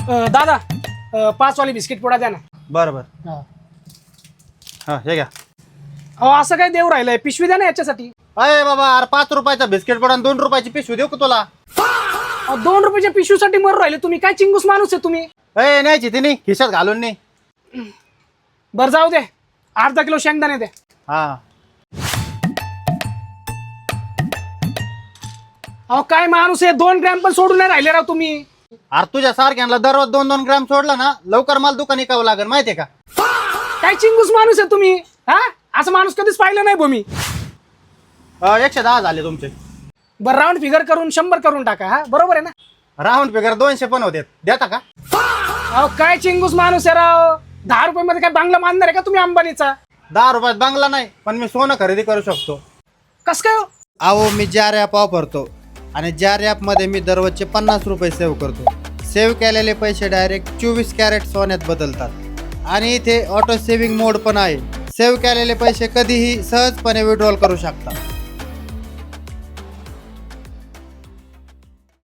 दादा 5 वाली बिस्किट पुडा द्या ना. बरं बरं. हा. हा हे घ्या. अहो असं काय देव राहिलंय, पिशवी द्या ना याच्यासाठी. अरे बाबा, अरे 5 रुपयाचा बिस्किट पुडा 2 रुपयाची पिशवी देऊ का तुला? 2 रुपयाच्या पिशवीसाठी मरू राहिले तुम्ही, काय चिंगूस माणूस आहे तुम्ही. न्यायची तिने खिशात घालून नाही. बरं जाऊ दे, अर्धा किलो शेंगदाणे दे. हा. अहो काय माणूस आहे, 2 ग्रॅम पण सोडून नाही राहिले राव तुम्ही. अरे तुझ्या सारख्यांना दररोज 2-2 ग्रॅम सोडला ना, लवकर मला दुकान इकावं लागेल माहितीये का? काय चिंगूस माणूस आहे तुम्ही. हा असं माणूस कधीच पाहिलं नाही भूमी. 110 झाले तुमचे. बरं राऊंड फिगर करून 100 करून टाका. हा बरोबर आहे ना? राऊंड फिगर 200 पण होते, देता का? अहो काय चिंगूस माणूस आहे राव. 10 रुपयामध्ये काय बांगला बांधणार आहे का तुम्ही अंबानीचा? 10 रुपयात बंगला नाही, पण मी सोनं खरेदी करू शकतो. कस काय हो? अहो मी जार ॲप वापरतो आणि जार ॲपमध्ये मी दररोजचे 50 रुपये सेव्ह करतो. सेव्ह केलेले पैसे डायरेक्ट 24 कॅरेट सोन्यात बदलतात आणि इथे ऑटो सेव्हिंग मोड पण आहे. सेव्ह केलेले पैसे कधीही सहजपणे विड्रॉल करू शकता.